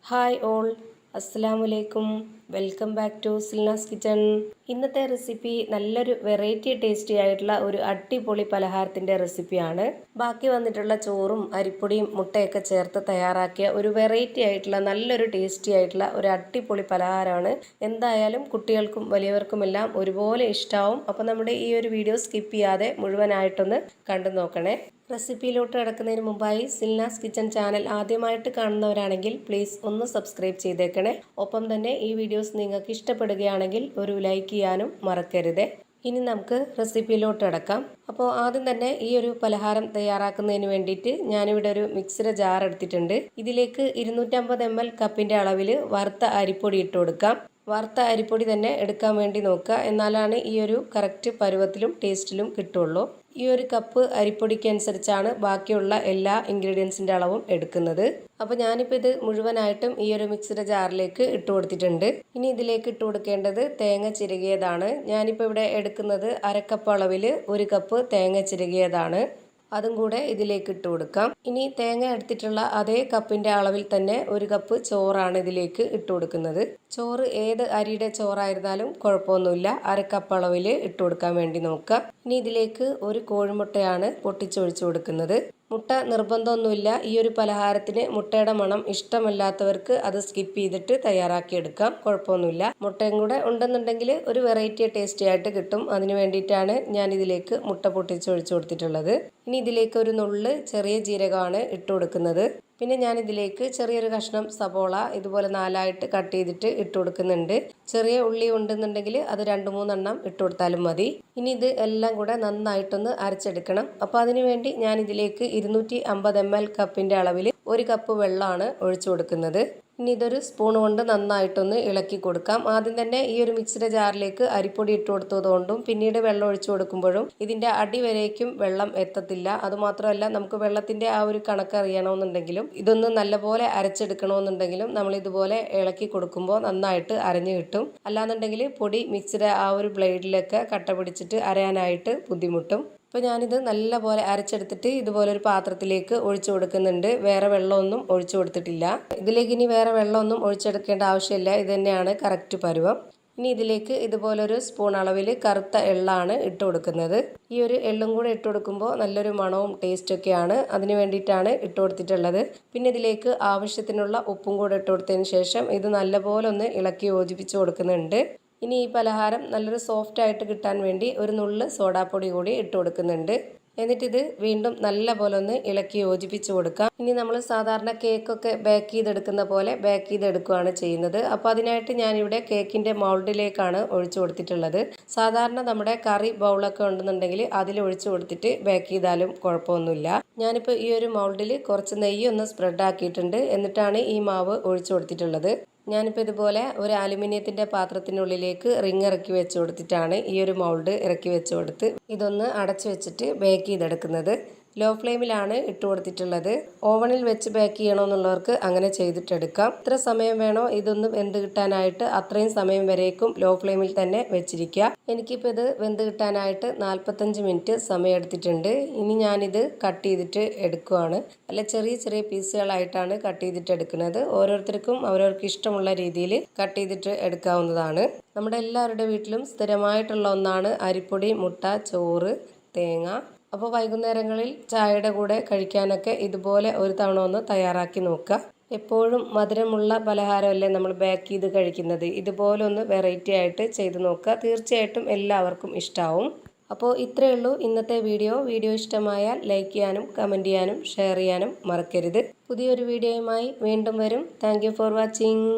Hi all, അസ്സലാമലൈക്കും. Welcome back to Silna's kitchen. ഇന്നത്തെ recipe നല്ലൊരു വെറൈറ്റി ടേസ്റ്റി ആയിട്ടുള്ള ഒരു അടിപൊളി പലഹാരത്തിൻ്റെ റെസിപ്പിയാണ്. ബാക്കി വന്നിട്ടുള്ള ചോറും അരിപ്പൊടിയും മുട്ടയൊക്കെ ചേർത്ത് തയ്യാറാക്കിയ ഒരു വെറൈറ്റി ആയിട്ടുള്ള നല്ലൊരു ടേസ്റ്റി ആയിട്ടുള്ള ഒരു അടിപൊളി പലഹാരമാണ്. എന്തായാലും കുട്ടികൾക്കും വലിയവർക്കുമെല്ലാം ഒരുപോലെ ഇഷ്ടമാവും. അപ്പോൾ നമ്മുടെ ഈ ഒരു വീഡിയോ സ്കിപ്പ് ചെയ്യാതെ മുഴുവനായിട്ടൊന്ന് കണ്ടു നോക്കണേ. റെസിപ്പിയിലോട്ട് കിടക്കുന്നതിന് മുമ്പായി സിൽനാസ് കിച്ചൺ ചാനൽ ആദ്യമായിട്ട് കാണുന്നവരാണെങ്കിൽ പ്ലീസ് ഒന്ന് സബ്സ്ക്രൈബ് ചെയ്തേക്കണേ. ഒപ്പം തന്നെ ഈ വീഡിയോസ് നിങ്ങൾക്ക് ഇഷ്ടപ്പെടുകയാണെങ്കിൽ ഒരു ലൈക്ക് ചെയ്യാനും മറക്കരുത്. ഇനി നമുക്ക് റെസിപ്പിയിലോട്ട് കിടക്കാം. അപ്പോൾ ആദ്യം തന്നെ ഈ ഒരു പലഹാരം തയ്യാറാക്കുന്നതിന് വേണ്ടിയിട്ട് ഞാനിവിടെ ഒരു മിക്സിയുടെ ജാർ എടുത്തിട്ടുണ്ട്. ഇതിലേക്ക് 250 ml കപ്പിൻ്റെ അളവിൽ വറുത്ത അരിപ്പൊടി ഇട്ട് കൊടുക്കാം. വറുത്ത അരിപ്പൊടി തന്നെ എടുക്കാൻ വേണ്ടി നോക്കുക, എന്നാലാണ് ഈ ഒരു കറക്റ്റ് പരുവത്തിലും ടേസ്റ്റിലും കിട്ടുള്ളൂ. ഈ ഒരു കപ്പ് അരിപ്പൊടിക്ക് അനുസരിച്ചാണ് ബാക്കിയുള്ള എല്ലാ ഇൻഗ്രീഡിയൻസിൻ്റെ അളവും എടുക്കുന്നത്. അപ്പോൾ ഞാനിപ്പോൾ ഇത് മുഴുവനായിട്ടും ഈ ഒരു മിക്സിയുടെ ജാറിലേക്ക് ഇട്ട് കൊടുത്തിട്ടുണ്ട്. ഇനി ഇതിലേക്ക് ഇട്ട് കൊടുക്കേണ്ടത് തേങ്ങ ചിരകിയതാണ്. ഞാനിപ്പോൾ ഇവിടെ എടുക്കുന്നത് അരക്കപ്പ് അളവിൽ 1 കപ്പ് തേങ്ങ ചിരകിയതാണ്. അതും കൂടെ ഇതിലേക്ക് ഇട്ട് കൊടുക്കാം. ഇനി തേങ്ങ എടുത്തിട്ടുള്ള അതേ കപ്പിൻ്റെ അളവിൽ തന്നെ 1 കപ്പ് ചോറാണ് ഇതിലേക്ക് ഇട്ട് കൊടുക്കുന്നത്. ചോറ് ഏത് അരിയുടെ ചോറായിരുന്നാലും കുഴപ്പമൊന്നുമില്ല, അരക്കപ്പ് അളവിൽ ഇട്ട് കൊടുക്കാൻ വേണ്ടി നോക്കുക. ഇനി ഇതിലേക്ക് 1 കോഴിമുട്ടയാണ് പൊട്ടിച്ചൊഴിച്ചു കൊടുക്കുന്നത്. മുട്ട നിർബന്ധമൊന്നുമില്ല. ഈ ഒരു പലഹാരത്തിന് മുട്ടയുടെ മണം ഇഷ്ടമല്ലാത്തവർക്ക് അത് സ്കിപ്പ് ചെയ്തിട്ട് തയ്യാറാക്കിയെടുക്കാം, കുഴപ്പമൊന്നുമില്ല. മുട്ടയും കൂടെ ഉണ്ടെന്നുണ്ടെങ്കിൽ ഒരു വെറൈറ്റി ടേസ്റ്റി ആയിട്ട് കിട്ടും. അതിന് വേണ്ടിയിട്ടാണ് ഞാൻ ഇതിലേക്ക് മുട്ട പൊട്ടിച്ചൊഴിച്ചു കൊടുത്തിട്ടുള്ളത്. ഇനി ഇതിലേക്ക് ഒരു നുള്ള് ചെറിയ ജീരകമാണ് ഇട്ട് കൊടുക്കുന്നത്. പിന്നെ ഞാൻ ഇതിലേക്ക് ചെറിയൊരു കഷ്ണം സബോള ഇതുപോലെ 4ആയിട്ട് കട്ട് ചെയ്തിട്ട് ഇട്ട് കൊടുക്കുന്നുണ്ട്. ചെറിയ ഉള്ളി ഉണ്ടെന്നുണ്ടെങ്കിൽ അത് 2-3 എണ്ണം ഇട്ട് കൊടുത്താലും മതി. ഇനി ഇത് എല്ലാം കൂടെ നന്നായിട്ടൊന്ന് അരച്ചെടുക്കണം. അപ്പോൾ അതിനു വേണ്ടി ഞാൻ ഇതിലേക്ക് 250 ml കപ്പിൻ്റെ അളവിൽ 1 കപ്പ് വെള്ളമാണ് ഒഴിച്ചു കൊടുക്കുന്നത്. ഇനി ഇതൊരു സ്പൂൺ കൊണ്ട് നന്നായിട്ടൊന്ന് ഇളക്കി കൊടുക്കാം. ആദ്യം തന്നെ ഈ ഒരു മിക്സിയുടെ ജാറിലേക്ക് അരിപ്പൊടി ഇട്ട് കൊടുത്തതുകൊണ്ടും പിന്നീട് വെള്ളം ഒഴിച്ചു കൊടുക്കുമ്പോഴും ഇതിൻ്റെ അടിവരേക്കും വെള്ളം എത്തത്തില്ല. അതുമാത്രമല്ല, നമുക്ക് വെള്ളത്തിൻ്റെ ആ ഒരു കണക്ക് അറിയണമെന്നുണ്ടെങ്കിലും ഇതൊന്ന് നല്ലപോലെ അരച്ചെടുക്കണമെന്നുണ്ടെങ്കിലും നമ്മൾ ഇതുപോലെ ഇളക്കി കൊടുക്കുമ്പോൾ നന്നായിട്ട് അരഞ്ഞു കിട്ടും. അല്ലാന്നുണ്ടെങ്കിൽ പൊടി മിക്സിയുടെ ആ ഒരു ബ്ലേഡിലൊക്കെ കട്ട പിടിച്ചിട്ട് അരയാനായിട്ട് ബുദ്ധിമുട്ടും. അപ്പോൾ ഞാനിത് നല്ലപോലെ അരച്ചെടുത്തിട്ട് ഇതുപോലെ ഒരു പാത്രത്തിലേക്ക് ഒഴിച്ചു കൊടുക്കുന്നുണ്ട്. വേറെ വെള്ളമൊന്നും ഒഴിച്ചു കൊടുത്തിട്ടില്ല. ഇതിലേക്ക് ഇനി വേറെ വെള്ളമൊന്നും ഒഴിച്ചെടുക്കേണ്ട ആവശ്യമില്ല. ഇത് തന്നെയാണ് കറക്റ്റ് പരുവം. ഇനി ഇതിലേക്ക് ഇതുപോലൊരു സ്പൂൺ അളവിൽ കറുത്ത എള്ളാണ് ഇട്ട് കൊടുക്കുന്നത്. ഈ ഒരു എള്ളും കൂടെ ഇട്ട് കൊടുക്കുമ്പോൾ നല്ലൊരു മണവും ടേസ്റ്റൊക്കെയാണ്. അതിന് വേണ്ടിയിട്ടാണ് ഇട്ട് കൊടുത്തിട്ടുള്ളത്. പിന്നെ ഇതിലേക്ക് ആവശ്യത്തിനുള്ള ഉപ്പും കൂടെ ഇട്ട് കൊടുത്തതിന് ശേഷം ഇത് നല്ലപോലെ ഒന്ന് ഇളക്കി യോജിപ്പിച്ച് കൊടുക്കുന്നുണ്ട്. ഇനി ഈ പലഹാരം നല്ലൊരു സോഫ്റ്റ് ആയിട്ട് കിട്ടാൻ വേണ്ടി ഒരു നുള്ള് സോഡാപ്പൊടി കൂടി ഇട്ട് കൊടുക്കുന്നുണ്ട്. എന്നിട്ടിത് വീണ്ടും നല്ല പോലെ ഒന്ന് ഇളക്കി യോജിപ്പിച്ച് കൊടുക്കാം. ഇനി നമ്മൾ സാധാരണ കേക്കൊക്കെ ബേക്ക് ചെയ്തെടുക്കുന്ന പോലെ ബേക്ക് ചെയ്തെടുക്കുകയാണ് ചെയ്യുന്നത്. അപ്പോൾ അതിനായിട്ട് ഞാനിവിടെ കേക്കിൻ്റെ മൗൾഡിലേക്കാണ് ഒഴിച്ചു കൊടുത്തിട്ടുള്ളത്. സാധാരണ നമ്മുടെ കറി ബൗളൊക്കെ ഉണ്ടെന്നുണ്ടെങ്കിൽ അതിൽ ഒഴിച്ചു കൊടുത്തിട്ട് ബേക്ക് ചെയ്താലും കുഴപ്പമൊന്നുമില്ല. ഞാനിപ്പോൾ ഈ ഒരു മൗൾഡിൽ കുറച്ച് നെയ്യ് ഒന്ന് സ്പ്രെഡ് ആക്കിയിട്ടുണ്ട്. എന്നിട്ടാണ് ഈ മാവ് ഒഴിച്ചു കൊടുത്തിട്ടുള്ളത്. ഞാനിപ്പോൾ ഇതുപോലെ ഒരു അലുമിനിയത്തിൻ്റെ പാത്രത്തിനുള്ളിലേക്ക് റിങ് ഇറക്കി വെച്ച് കൊടുത്തിട്ടാണ് ഈ ഒരു മൗൾഡ് ഇറക്കി വെച്ച് കൊടുത്ത് ഇതൊന്ന് അടച്ചു വെച്ചിട്ട് ബേക്ക് ചെയ്തെടുക്കുന്നത്. ലോ ഫ്ലെയിമിലാണ് ഇട്ട് കൊടുത്തിട്ടുള്ളത്. ഓവണിൽ വെച്ച് ബേക്ക് ചെയ്യണമെന്നുള്ളവർക്ക് അങ്ങനെ ചെയ്തിട്ടെടുക്കാം. എത്ര സമയം വേണോ ഇതൊന്ന് വെന്ത് കിട്ടാനായിട്ട് അത്രയും സമയം വരേക്കും ലോ ഫ്ലെയിമിൽ തന്നെ വെച്ചിരിക്കുക. എനിക്കിപ്പോൾ ഇത് വെന്ത് കിട്ടാനായിട്ട് 45 മിനിറ്റ് സമയം എടുത്തിട്ടുണ്ട്. ഇനി ഞാനിത് കട്ട് ചെയ്തിട്ട് എടുക്കുകയാണ്. അല്ല, ചെറിയ ചെറിയ പീസുകളായിട്ടാണ് കട്ട് ചെയ്തിട്ട് എടുക്കുന്നത്. ഓരോരുത്തർക്കും അവരവർക്ക് ഇഷ്ടമുള്ള രീതിയിൽ കട്ട് ചെയ്തിട്ട് എടുക്കാവുന്നതാണ്. നമ്മുടെ എല്ലാവരുടെ വീട്ടിലും സ്ഥിരമായിട്ടുള്ള ഒന്നാണ് അരിപ്പൊടി, മുട്ട, ചോറ്, തേങ്ങ. അപ്പോൾ വൈകുന്നേരങ്ങളിൽ ചായയുടെ കൂടെ കഴിക്കാനൊക്കെ ഇതുപോലെ ഒരു തവണ ഒന്ന് തയ്യാറാക്കി നോക്കുക. എപ്പോഴും മധുരമുള്ള പലഹാരമല്ലേ നമ്മൾ ബേക്ക് ചെയ്ത് കഴിക്കുന്നത്. ഇതുപോലെ ഒന്ന് വെറൈറ്റി ആയിട്ട് ചെയ്ത് നോക്കുക. തീർച്ചയായിട്ടും എല്ലാവർക്കും ഇഷ്ടമാവും. അപ്പോൾ ഇത്രയേ ഉള്ളൂ ഇന്നത്തെ വീഡിയോ ഇഷ്ടമായാൽ ലൈക്ക് ചെയ്യാനും കമൻറ്റ് ചെയ്യാനും ഷെയർ ചെയ്യാനും മറക്കരുത്. പുതിയൊരു വീഡിയോയുമായി വീണ്ടും വരും. Thank you for watching.